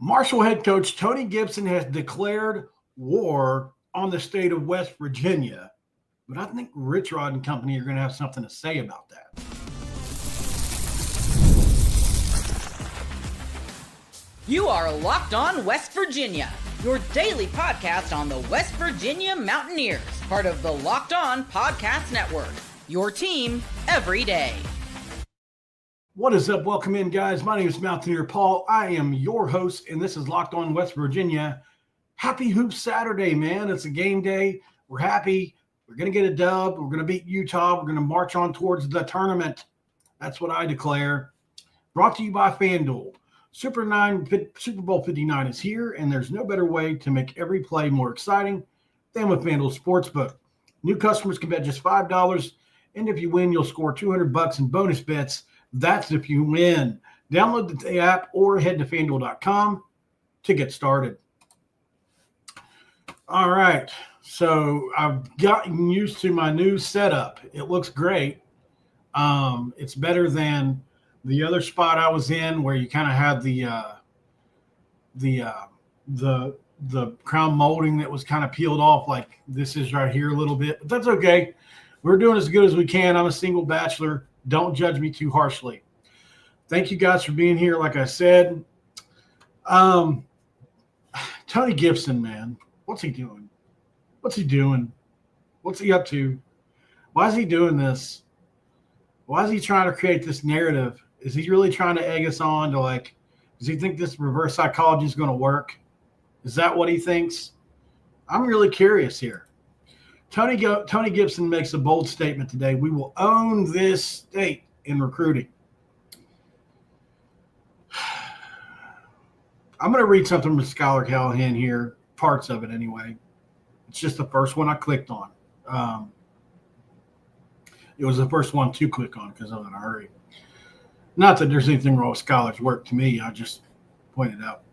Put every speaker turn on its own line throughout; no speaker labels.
Marshall head coach Tony Gibson has declared war on the state of West Virginia, but I think Rich Rod and company are going to have something to say about that.
You are Locked On West Virginia, your daily podcast on the West Virginia Mountaineers, part of the Locked On Podcast Network, your team every day.
What is up? Welcome in, guys. My name is Mountaineer Paul. I am your host, and this is Locked On West Virginia. Happy Hoop Saturday, man. It's a game day. We're happy. We're going to get a dub. We're going to beat Utah. We're going to march on towards the tournament. That's what I declare. Brought to you by FanDuel. Super Bowl 59 is here, and there's no better way to make every play more exciting than with FanDuel Sportsbook. New customers can bet just $5, and if you win, you'll score $200 in bonus bets. That's if you win. Download the app or head to FanDuel.com to get started. All right, so I've gotten used to my new setup. It looks great. It's better than the other spot I was in, where you kind of had the crown molding that was kind of peeled off, like this is right here a little bit, but that's okay. We're doing as good as we can. I'm a single bachelor. Don't judge me too harshly. Thank you guys for being here. Like I said, Tony Gibson, man, what's he doing? What's he doing? What's he up to? Why is he doing this? Why is he trying to create this narrative? Is he really trying to egg us on to, does he think this reverse psychology is going to work? Is that what he thinks? I'm really curious here. Tony Gibson makes a bold statement today. We will own this state in recruiting. I'm going to read something from Skylar Callahan here, parts of it anyway. It's just the first one I clicked on. It was the first one to click on because I'm in a hurry. Not that there's anything wrong with Skylar's work to me. I just pointed out.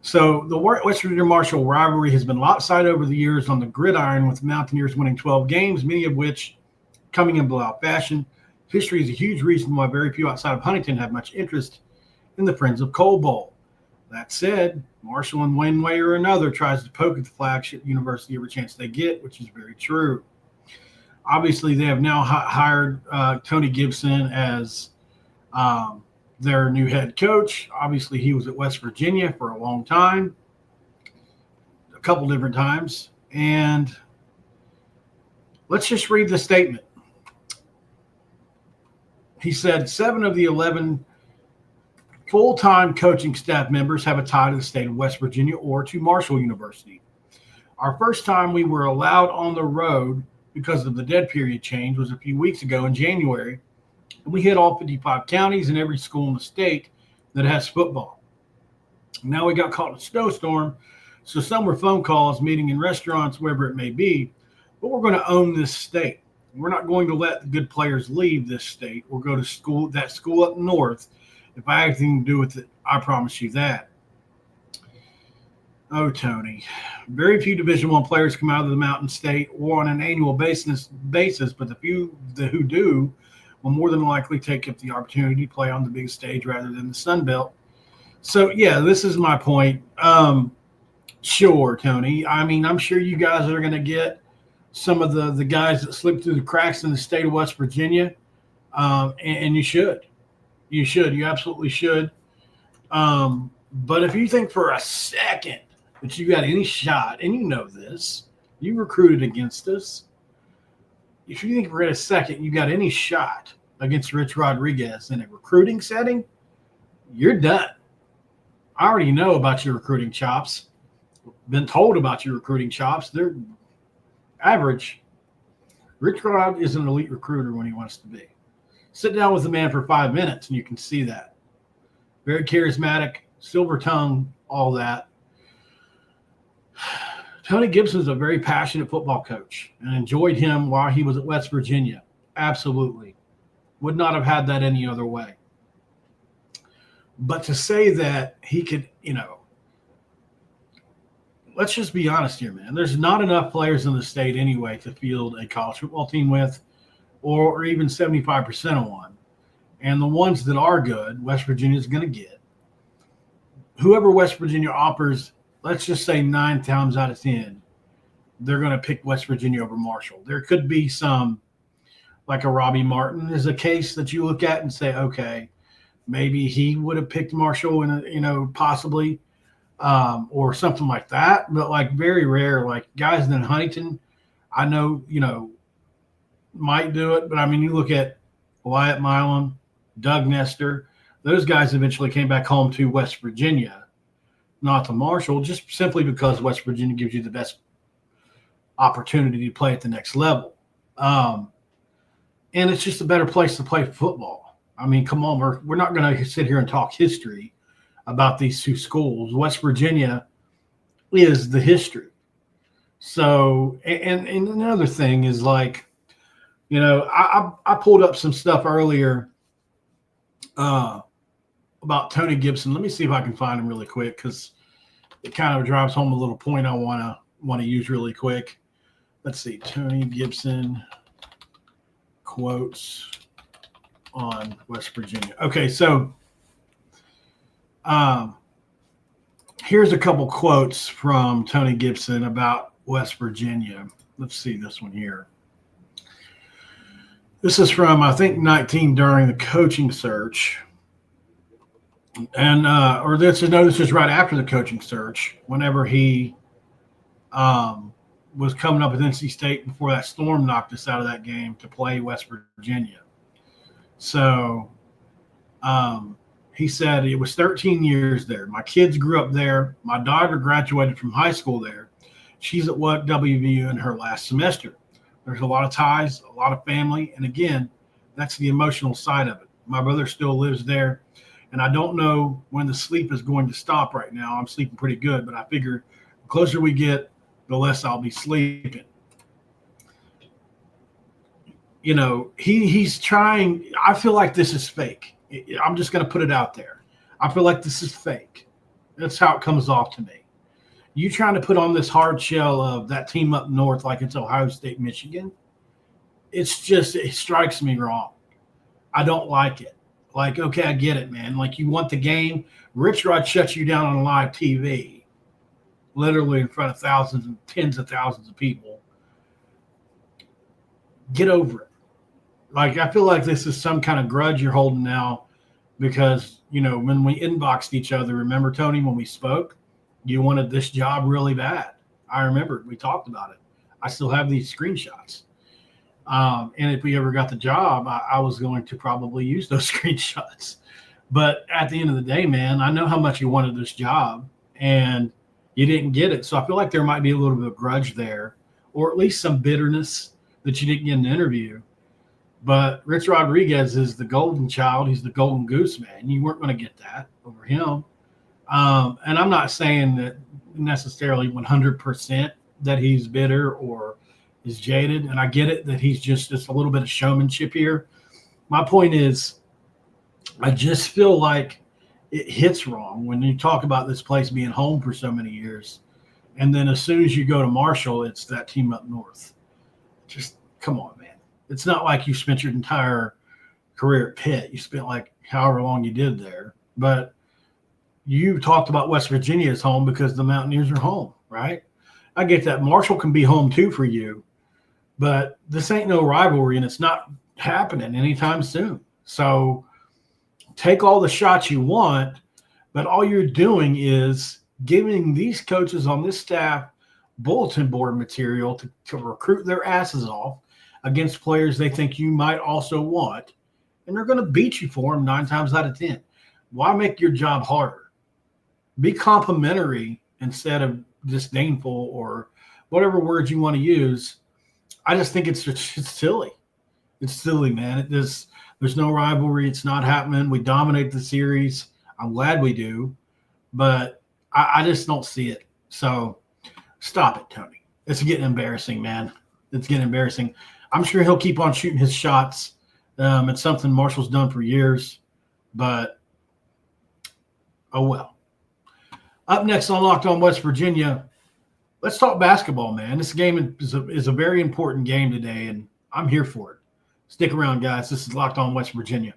So the West Virginia Marshall rivalry has been lopsided over the years on the gridiron, with Mountaineers winning 12 games, many of which coming in blowout fashion. History is a huge reason why very few outside of Huntington have much interest in the Friends of Coal Bowl. That said, Marshall in one way or another tries to poke at the flagship university every chance they get, which is very true. Obviously, they have now hired Tony Gibson as their new head coach. Obviously, he was at West Virginia for a long time, a couple different times. And let's just read the statement. He said 7 of the 11 full-time coaching staff members have a tie to the state of West Virginia or to Marshall University. Our first time we were allowed on the road because of the dead period change was a few weeks ago in January. We hit all 55 counties and every school in the state that has football. Now we got caught in a snowstorm, so some were phone calls, meeting in restaurants, wherever it may be. But we're going to own this state. We're not going to let the good players leave this state or go to school, that school up north, if I have anything to do with it. I promise you that. Oh, Tony. Very few Division I players come out of the Mountain State or on an annual basis, but the few who do will more than likely take up the opportunity to play on the big stage rather than the Sun Belt. So, yeah, this is my point. Sure, Tony. I mean, I'm sure you guys are going to get some of the guys that slip through the cracks in the state of West Virginia, and you should. You should. You absolutely should. But if you think for a second that you got any shot, and you know this, you recruited against us. If you think for a second you got any shot against Rich Rodriguez in a recruiting setting, you're done. I already know about your recruiting chops. Been told about your recruiting chops. They're average. Rich Rod is an elite recruiter when he wants to be. Sit down with the man for 5 minutes and you can see that. Very charismatic, silver tongue, all that. Tony Gibson is a very passionate football coach, and enjoyed him while he was at West Virginia. Absolutely. Would not have had that any other way. But to say that he could, let's just be honest here, man. There's not enough players in the state anyway to field a college football team with, or even 75% of one. And the ones that are good, West Virginia is going to get. whoever West Virginia offers, let's just say 9 times out of 10, they're going to pick West Virginia over Marshall. There could be some, like a Robbie Martin is a case that you look at and say, okay, maybe he would have picked Marshall in possibly, or something like that. But like very rare, like guys in Huntington, I know, might do it. But I mean, you look at Wyatt Milam, Doug Nestor, those guys eventually came back home to West Virginia, not to Marshall, just simply because West Virginia gives you the best opportunity to play at the next level. And it's just a better place to play football. I mean, come on, we're not going to sit here and talk history about these two schools. West Virginia is the history. So, and another thing is like, I pulled up some stuff earlier about Tony Gibson. Let me see if I can find him really quick because it kind of drives home a little point I want to use really quick. Let's see, Tony Gibson quotes on West Virginia. Okay, so here's a couple quotes from Tony Gibson about West Virginia. Let's see this one here. This is from, I think, 19 during the coaching search. And, this is right after the coaching search, whenever he was coming up with NC State before that storm knocked us out of that game to play West Virginia. So he said it was 13 years there. My kids grew up there. My daughter graduated from high school there. She's at LOWV in her last semester. There's a lot of ties, a lot of family. And again, that's the emotional side of it. My brother still lives there. And I don't know when the sleep is going to stop right now. I'm sleeping pretty good, but I figure the closer we get, the less I'll be sleeping. He's trying. I feel like this is fake. I'm just going to put it out there. I feel like this is fake. That's how it comes off to me. You trying to put on this hard shell of that team up north like it's Ohio State, Michigan. It strikes me wrong. I don't like it. Like, okay, I get it, man. Like, you want the game. Rich Rod shuts you down on live TV, literally in front of thousands and tens of thousands of people. Get over it. Like, I feel like this is some kind of grudge you're holding now because, when we inboxed each other, remember, Tony, when we spoke, you wanted this job really bad. I remember we talked about it. I still have these screenshots. And if we ever got the job, I was going to probably use those screenshots. But at the end of the day, man, I know how much you wanted this job and you didn't get it. So I feel like there might be a little bit of grudge there, or at least some bitterness that you didn't get an interview. But Rich Rodriguez is the golden child. He's the golden goose, man. You weren't going to get that over him. And I'm not saying that necessarily 100% that he's bitter or is jaded. And I get it that he's just a little bit of showmanship here. My point is, I just feel like it hits wrong when you talk about this place being home for so many years. And then as soon as you go to Marshall, it's that team up north. Just come on, man. It's not like you spent your entire career at Pitt. You spent like however long you did there. But you talked about West Virginia as home because the Mountaineers are home, right? I get that. Marshall can be home too for you. But this ain't no rivalry, and it's not happening anytime soon. So take all the shots you want, but all you're doing is giving these coaches on this staff bulletin board material to recruit their asses off against players they think you might also want, and they're going to beat you for them 9 times out of 10. Why make your job harder? Be complimentary instead of disdainful or whatever words you want to use. I just think it's silly. It's silly, man. There's no rivalry. It's not happening. We dominate the series. I'm glad we do, but I just don't see it. So stop it, Tony. It's getting embarrassing, man. It's getting embarrassing. I'm sure he'll keep on shooting his shots. It's something Marshall's done for years, but oh well. Up next on Locked On West Virginia, let's talk basketball, man. This game is a very important game today, and I'm here for it. Stick around, guys. This is Locked On West Virginia.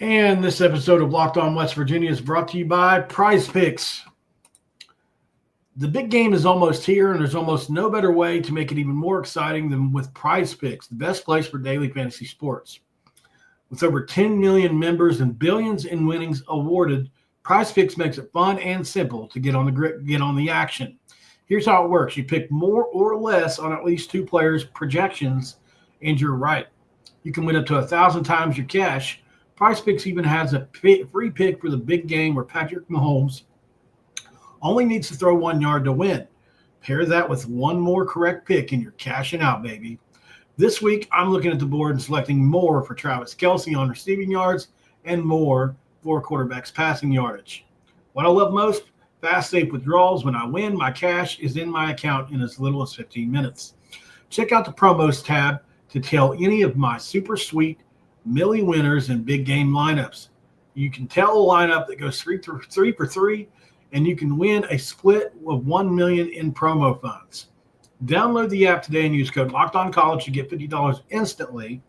And this episode of Locked On West Virginia is brought to you by Prize Picks. The big game is almost here, and there's almost no better way to make it even more exciting than with Prize Picks, the best place for daily fantasy sports. With over 10 million members and billions in winnings awarded, Prize Picks makes it fun and simple to get on the action. Here's how it works. You pick more or less on at least two players' projections, and you're right. You can win up to 1,000 times your cash. Prize Picks even has a free pick for the big game where Patrick Mahomes only needs to throw 1 yard to win. Pair that with one more correct pick and you're cashing out, baby. This week, I'm looking at the board and selecting more for Travis Kelce on receiving yards and more for quarterbacks passing yardage. What I love most, fast, safe withdrawals. When I win, my cash is in my account in as little as 15 minutes. Check out the promos tab to tell any of my super sweet Millie winners and big game lineups. You can tell a lineup that goes 3 for 3, and you can win a split of $1 million in promo funds. Download the app today and use code LOCKEDONCollege to get $50 instantly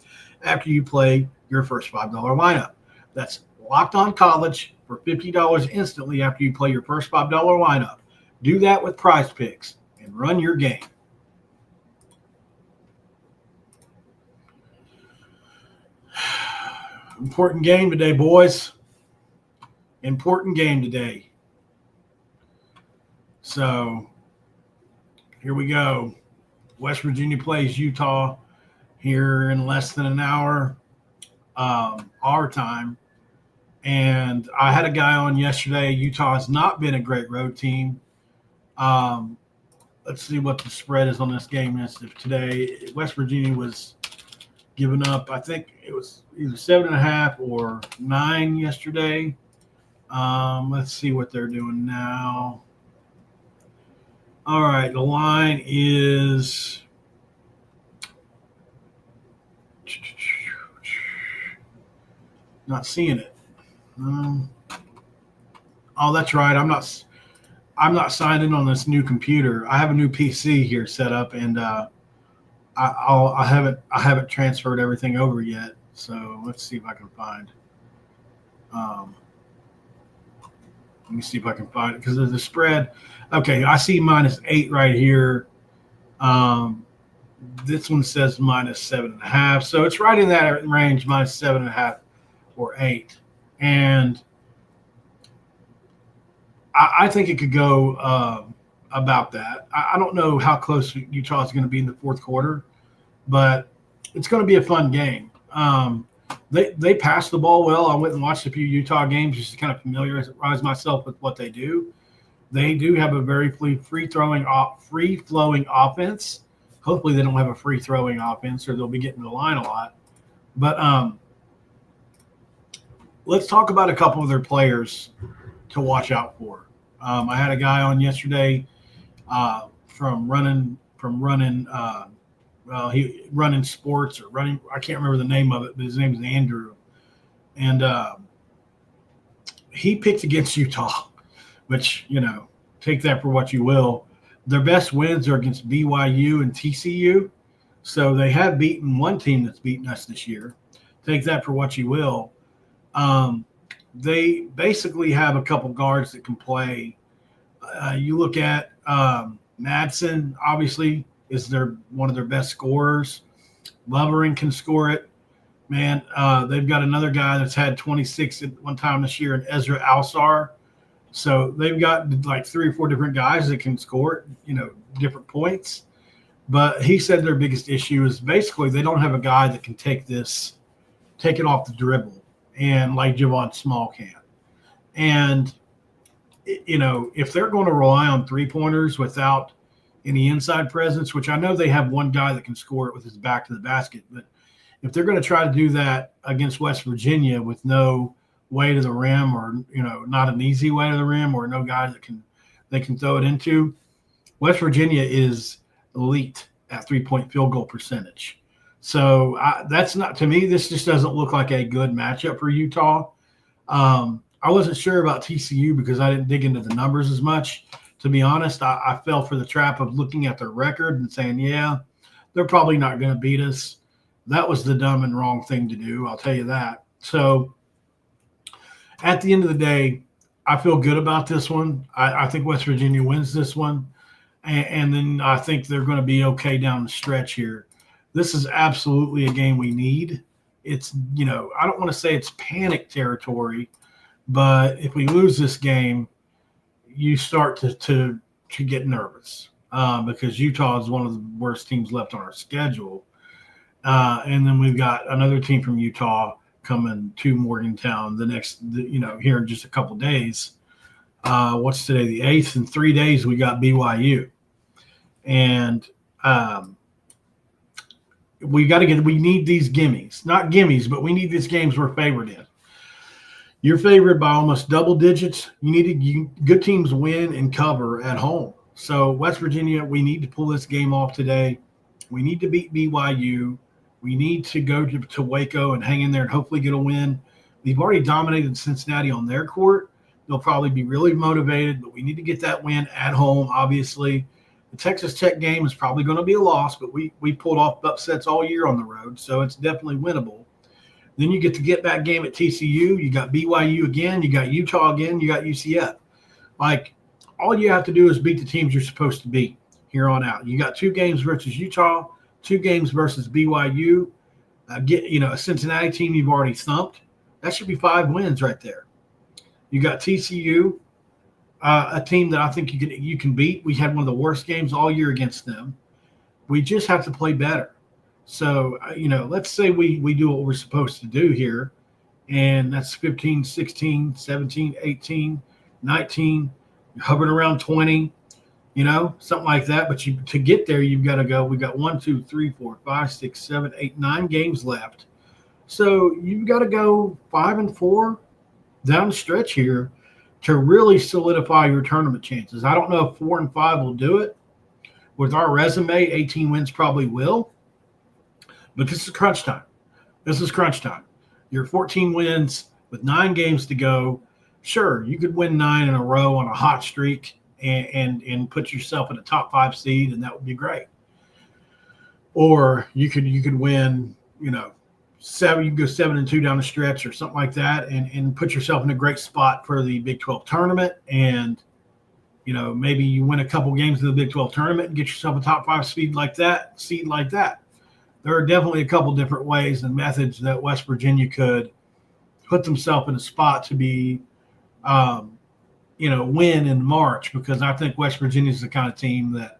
after you play your first $5 lineup. That's Locked On College for $50 instantly after you play your first $5 lineup. Do that with Prize Picks and run your game. Important game today, boys. Important game today. So, here we go. West Virginia plays Utah here in less than an hour, our time. And I had a guy on yesterday. Utah has not been a great road team. Let's see what the spread is on this game. Today, West Virginia was giving up, I think it was either 7.5 or 9 yesterday. Let's see what they're doing now. All right, the line is not seeing it. Oh, that's right. I'm not signed in on this new computer. I have a new PC here set up, and I haven't transferred everything over yet. So let's see if I can find. Let me see if I can find it because of the spread. Okay, I see -8 right here. This one says -7.5, so it's right in that range, -7.5 or 8. And I think it could go about that. I don't know how close Utah is going to be in the fourth quarter, but it's going to be a fun game. They pass the ball well. I went and watched a few Utah games just to kind of familiarize myself with what they do. They do have a very free-flowing offense. Hopefully they don't have a free-throwing offense or they'll be getting to the line a lot. But let's talk about a couple of their players to watch out for. I had a guy on yesterday from running sports or running. I can't remember the name of it, but his name is Andrew. And he picked against Utah, which, take that for what you will. Their best wins are against BYU and TCU. So they have beaten one team that's beaten us this year. Take that for what you will. They basically have a couple guards that can play. You look at Madsen, obviously, is one of their best scorers. Lovering can score it. Man, they've got another guy that's had 26 at one time this year, and Ezra Alsar. So they've got like 3 or 4 different guys that can score, different points. But he said their biggest issue is basically they don't have a guy that can take it off the dribble, and like Javon Small can. And, if they're going to rely on 3-pointers without any inside presence, which I know they have one guy that can score it with his back to the basket, but if they're going to try to do that against West Virginia with no way to the rim or, not an easy way to the rim or no guy that they can throw it into, West Virginia is elite at 3-point field goal percentage. So that's not, to me, this just doesn't look like a good matchup for Utah. I wasn't sure about TCU because I didn't dig into the numbers as much. To be honest, I fell for the trap of looking at their record and saying, yeah, they're probably not going to beat us. That was the dumb and wrong thing to do, I'll tell you that. So at the end of the day, I feel good about this one. I think West Virginia wins this one. And then I think they're going to be okay down the stretch here. This is absolutely a game we need. It's, I don't want to say it's panic territory, but if we lose this game, you start to get nervous because Utah is one of the worst teams left on our schedule. And then we've got another team from Utah coming to Morgantown here in just a couple days. What's today? The 8th. In 3 days, we got BYU. And we need these gimmies. Not gimmies, but we need these games we're favored in. You're favored by almost double digits. Good teams win and cover at home. So West Virginia, we need to pull this game off today. We need to beat BYU. We need to go to Waco and hang in there and hopefully get a win. We've already dominated Cincinnati on their court. They'll probably be really motivated, but we need to get that win at home, obviously. The Texas Tech game is probably going to be a loss, but we pulled off upsets all year on the road, so it's definitely winnable. Then you get the get-back game at TCU. You got BYU again. You got Utah again. You got UCF. All you have to do is beat the teams you're supposed to beat here on out. You got 2 games versus Utah, 2 games versus BYU. A Cincinnati team you've already thumped. That should be 5 wins right there. You got TCU, a team that I think you can beat. We had one of the worst games all year against them. We just have to play better. So, let's say we do what we're supposed to do here, and that's 15, 16, 17, 18, 19, you're hovering around 20, something like that. But to get there, you've got to go. We got 1, 2, 3, 4, 5, 6, 7, 8, 9 games left. So you've got to go 5-4 down the stretch here to really solidify your tournament chances. I don't know if 4-5 will do it. With our resume, 18 wins probably will. But this is crunch time. You're 14 wins with 9 games to go. Sure, you could win 9 in a row on a hot streak and put yourself in a top 5 seed, and that would be great. Or you could win, 7. You can go 7-2 down the stretch or something like that, and put yourself in a great spot for the Big 12 tournament. And maybe you win a couple games in the Big 12 tournament and get yourself a top 5 seed like that. There are definitely a couple different ways and methods that West Virginia could put themselves in a spot to be, win in March, because I think West Virginia is the kind of team that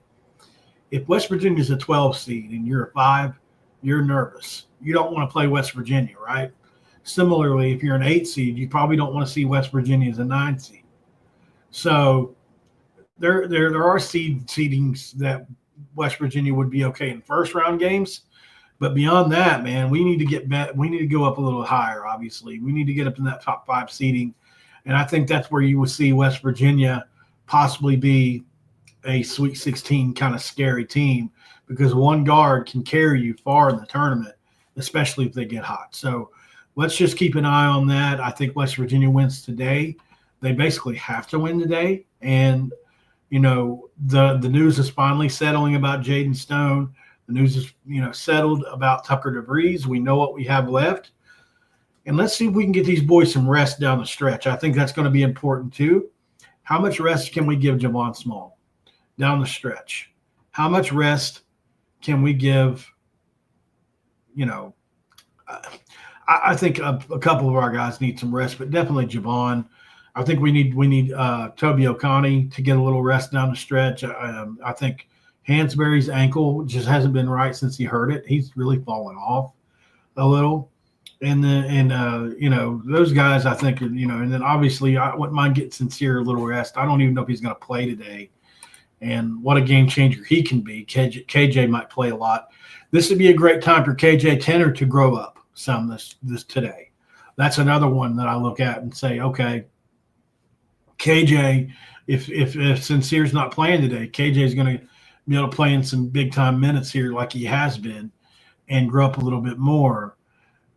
if West Virginia is a 12 seed and you're a 5, you're nervous. You don't want to play West Virginia, right? Similarly, if you're an 8 seed, you probably don't want to see West Virginia as a 9 seed. So there are seedings that West Virginia would be okay in first round games. But beyond that, man, we need to go up a little higher, obviously. We need to get up in that top 5 seeding. And I think that's where you will see West Virginia possibly be a Sweet 16 kind of scary team, because one guard can carry you far in the tournament, especially if they get hot. So let's just keep an eye on that. I think West Virginia wins today. They basically have to win today. And, the news is finally settling about Jaden Stone. The news is, settled about Tucker DeVries. We know what we have left. And let's see if we can get these boys some rest down the stretch. I think that's going to be important too. How much rest can we give Javon Small down the stretch? How much rest can we give, I think a couple of our guys need some rest, but definitely Javon. I think we need Toby Okani to get a little rest down the stretch. I think Hansberry's ankle just hasn't been right since he hurt it. He's really fallen off a little. And those guys, I think, and then obviously I wouldn't mind getting Sincere a little rest. I don't even know if he's going to play today. And what a game changer he can be. KJ might play a lot. This would be a great time for KJ Tenner to grow up some this today. That's another one that I look at and say, okay, KJ, if Sincere's not playing today, KJ is going to be able to play in some big-time minutes here like he has been and grow up a little bit more.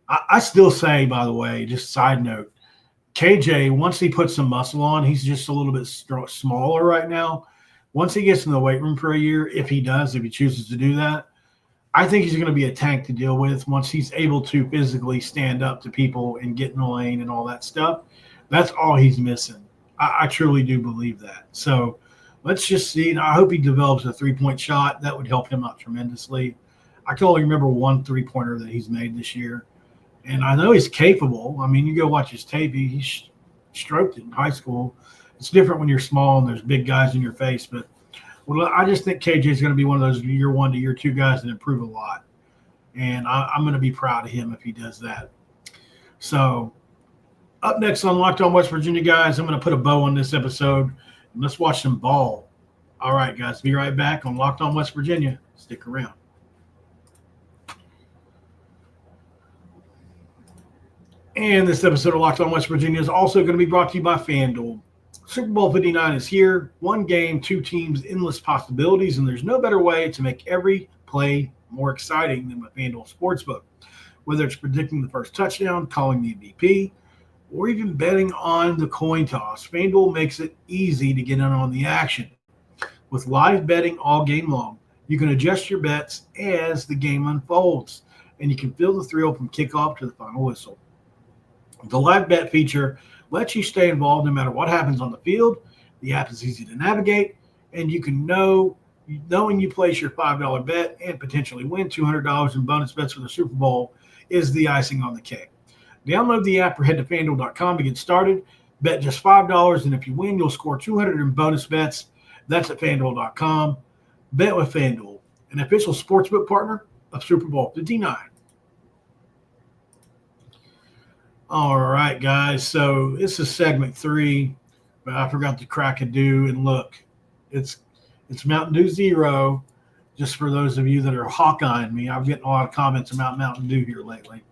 I still say, by the way, just side note, KJ, once he puts some muscle on, he's just a little bit smaller right now. Once he gets in the weight room for a year, if he chooses to do that, I think he's going to be a tank to deal with once he's able to physically stand up to people and get in the lane and all that stuff. That's all he's missing. I truly do believe that. So let's just see. And I hope he develops a three-point shot. That would help him out tremendously. I can only remember one three-pointer that he's made this year. And I know he's capable. I mean, you go watch his tape. He stroked it in high school. It's different when you're small and there's big guys in your face. But I just think KJ is going to be one of those year 1 to year 2 guys that improve a lot. And I'm going to be proud of him if he does that. So up next on Locked On West Virginia, guys, I'm going to put a bow on this episode. And let's watch some ball. All right, guys, be right back on Locked On West Virginia. Stick around. And this episode of Locked On West Virginia is also going to be brought to you by FanDuel. Super Bowl 59 is here. 1 game, 2 teams, endless possibilities, and there's no better way to make every play more exciting than with FanDuel Sportsbook. Whether it's predicting the first touchdown, calling the MVP, or even betting on the coin toss, FanDuel makes it easy to get in on the action. With live betting all game long, you can adjust your bets as the game unfolds, and you can feel the thrill from kickoff to the final whistle. The live bet feature lets you stay involved no matter what happens on the field. The app is easy to navigate, and you can knowing you place your $5 bet and potentially win $200 in bonus bets for the Super Bowl is the icing on the cake. Download the app or head to FanDuel.com to get started. Bet just $5, and if you win, you'll score $200 in bonus bets. That's at FanDuel.com. Bet with FanDuel, an official sportsbook partner of Super Bowl 59. All right, guys. So this is segment 3, but I forgot to crack a do. And look, it's Mountain Dew Zero. Just for those of you that are Hawkeyeing me, I'm getting a lot of comments about Mountain Dew here lately.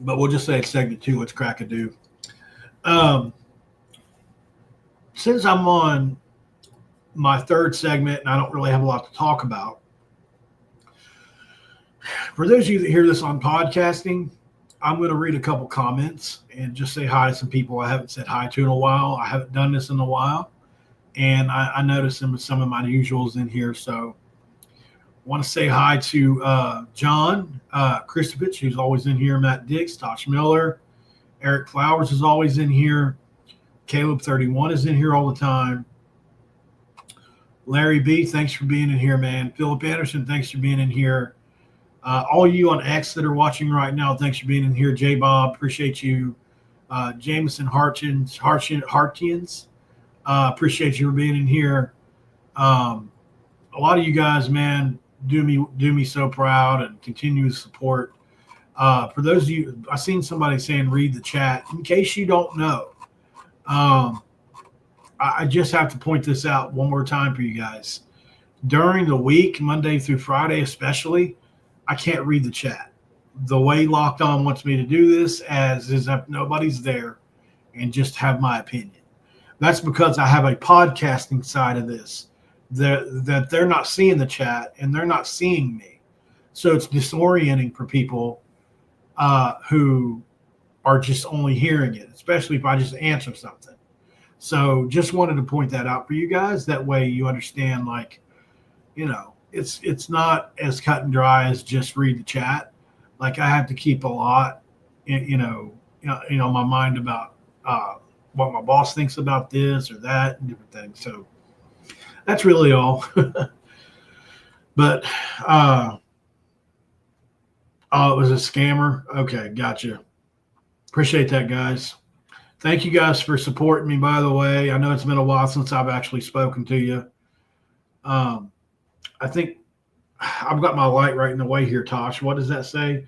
But we'll just say it's segment 2. Let's crack a do. Since I'm on my 3rd segment and I don't really have a lot to talk about, for those of you that hear this on podcasting, I'm going to read a couple comments and just say hi to some people I haven't said hi to in a while. I haven't done this in a while, and I noticed some of my usuals in here. So I want to say hi to John Kristovich, who's always in here, Matt Dix, Tosh Miller, Eric Flowers is always in here, Caleb 31 is in here all the time, Larry B, thanks for being in here, man. Philip Anderson, thanks for being in here. All you on X that are watching right now, thanks for being in here. J Bob, appreciate you. Jameson Hartians, appreciate you for being in here. A lot of you guys, man, do me so proud and continue to support. For those of you, I seen somebody saying read the chat. In case you don't know, I just have to point this out one more time for you guys. During the week, Monday through Friday especially, I can't read the chat. The way Locked On wants me to do this is if nobody's there and just have my opinion. That's because I have a podcasting side of this that they're not seeing the chat and they're not seeing me. So it's disorienting for people who are just only hearing it, especially if I just answer something. So just wanted to point that out for you guys. That way you understand, like, it's not as cut and dry as just read the chat. Like, I have to keep a lot, my mind about what my boss thinks about this or that and different things. So that's really all. But it was a scammer. Okay, gotcha. Appreciate that, guys. Thank you guys for supporting me, by the way. I know it's been a while since I've actually spoken to you. I think I've got my light right in the way here, Tosh. What does that say?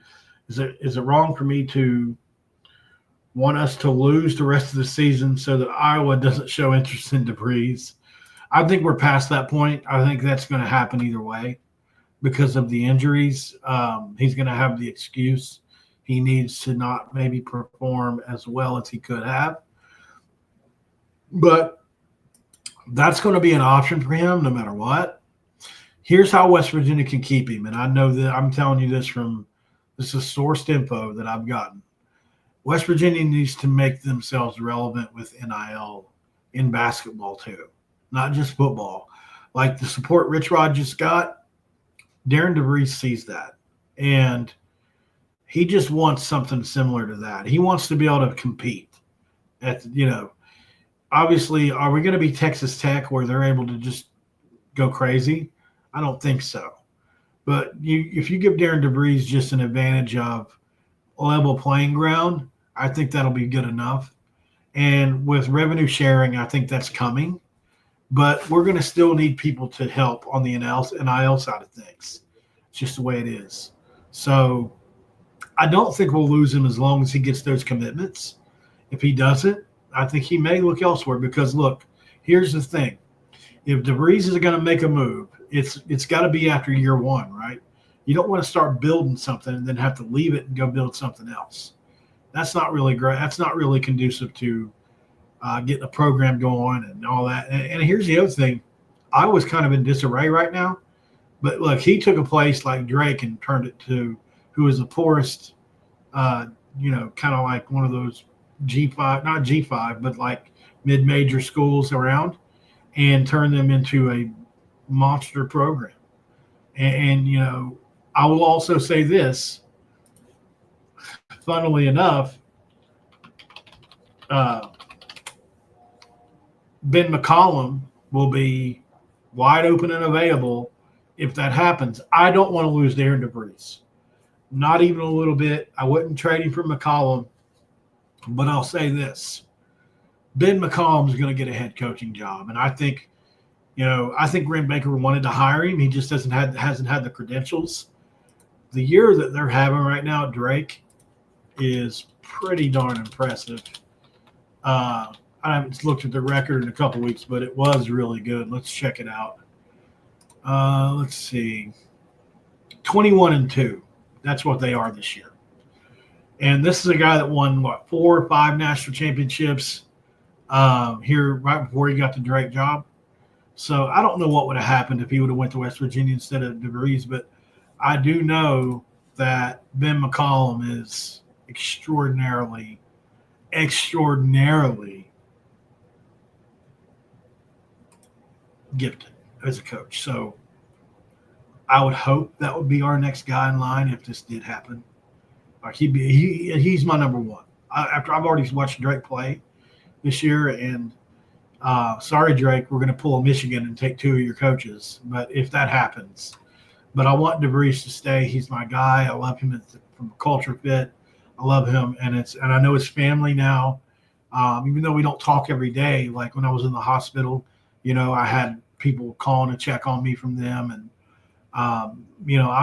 Is it wrong for me to want us to lose the rest of the season so that Iowa doesn't show interest in DeVries? I think we're past that point. I think that's going to happen either way because of the injuries. He's going to have the excuse. He needs to not maybe perform as well as he could have. But that's going to be an option for him no matter what. Here's how West Virginia can keep him. And I know that I'm telling you this is sourced info that I've gotten. West Virginia needs to make themselves relevant with NIL in basketball too, not just football. Like the support Rich Rod just got, Darren DeVries sees that. And He just wants something similar to that. He wants to be able to compete. Obviously, are we going to be Texas Tech where they're able to just go crazy? I don't think so. But if you give Darren DeVries just an advantage of level playing ground, I think that'll be good enough. And with revenue sharing, I think that's coming. But we're going to still need people to help on the NIL side of things. It's just the way it is. So I don't think we'll lose him as long as he gets those commitments. If he doesn't, I think he may look elsewhere because, look, here's the thing. If DeVries is going to make a move, it's got to be after year one, right? You don't want to start building something and then have to leave it and go build something else. That's not really great. That's not really conducive to getting a program going and all that. And here's the other thing. Iowa's kind of in disarray right now. But, look, he took a place like Drake and turned it to who is the poorest, kind of like one of those G5, not G5, but like mid-major schools around, and turn them into a monster program. And I will also say this, funnily enough, Ben McCollum will be wide open and available if that happens. I don't want to lose Darren DeVries. Not even a little bit. I wouldn't trade him for McCollum. But I'll say this. Ben McCollum's going to get a head coaching job. And I think, Grant Baker wanted to hire him. He just hasn't had the credentials. The year that they're having right now at Drake is pretty darn impressive. I haven't looked at the record in a couple weeks, but it was really good. Let's check it out. Let's see. 21-2. That's what they are this year. And this is a guy that won, 4 or 5 national championships here right before he got the Drake job. So I don't know what would have happened if he would have went to West Virginia instead of DeVries, but I do know that Ben McCollum is extraordinarily gifted as a coach. So I would hope that would be our next guy in line if this did happen. Like he's my number one. After I've already watched Drake play this year, and sorry, Drake, we're going to pull a Michigan and take 2 of your coaches. But if that happens, but I want DeVries to stay. He's my guy. I love him from a culture fit. I love him, and I know his family now. Even though we don't talk every day, like when I was in the hospital, I had people calling to check on me from them, and I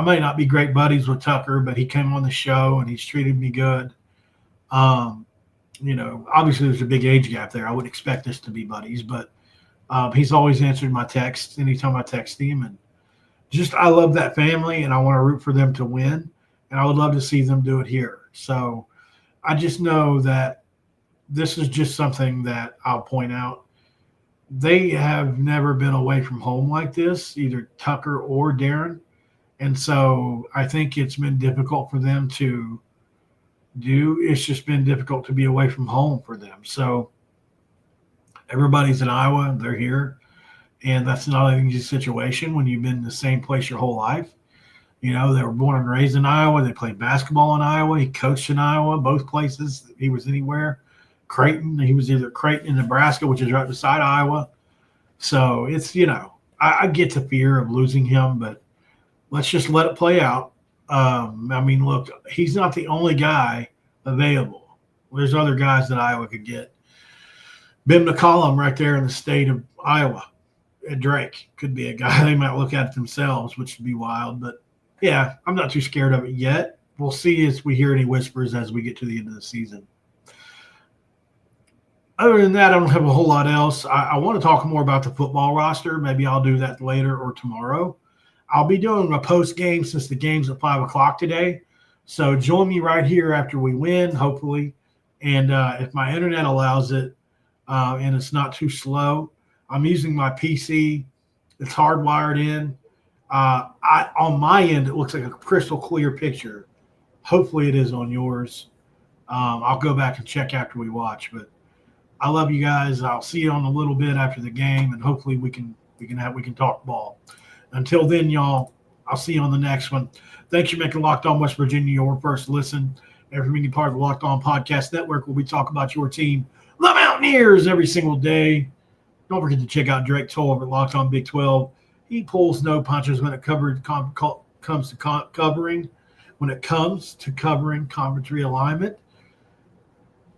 might not be great buddies with Tucker, but he came on the show and he's treated me good. Obviously there's a big age gap there. I would expect us to be buddies, but he's always answered my texts anytime I text him. And I love that family, and I want to root for them to win. And I would love to see them do it here. So I just know that this is just something that I'll point out. They have never been away from home like this, either Tucker or Darren. And so I think it's been difficult for them to do. It's just been difficult to be away from home for them. So everybody's in Iowa. They're here. And that's not an easy situation when you've been in the same place your whole life. They were born and raised in Iowa. They played basketball in Iowa. He coached in Iowa, both places. He was anywhere. Creighton. He was either Creighton in Nebraska, which is right beside Iowa. So it's, I get the fear of losing him, but let's just let it play out. Look, he's not the only guy available. There's other guys that Iowa could get. Ben McCollum right there in the state of Iowa at Drake could be a guy they might look at themselves, which would be wild. But, yeah, I'm not too scared of it yet. We'll see as we hear any whispers as we get to the end of the season. Other than that, I don't have a whole lot else. I want to talk more about the football roster. Maybe I'll do that later or tomorrow. I'll be doing a post-game since the game's at 5 o'clock today. So join me right here after we win, hopefully. And if my internet allows it and it's not too slow, I'm using my PC. It's hardwired in. On my end, it looks like a crystal clear picture. Hopefully it is on yours. I'll go back and check after we watch, but I love you guys. I'll see you on a little bit after the game, and hopefully we can talk ball. Until then, y'all, I'll see you on the next one. Thanks for making Locked On West Virginia your first listen. Every being part of the Locked On Podcast Network, where we talk about your team, the Mountaineers, every single day. Don't forget to check out Drake Toll over at Locked On Big 12. He pulls no punches when it comes to covering conference realignment.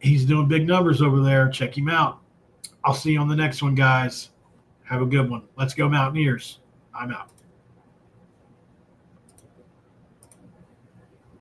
He's doing big numbers over there. Check him out. I'll see you on the next one, guys. Have a good one. Let's go Mountaineers. I'm out.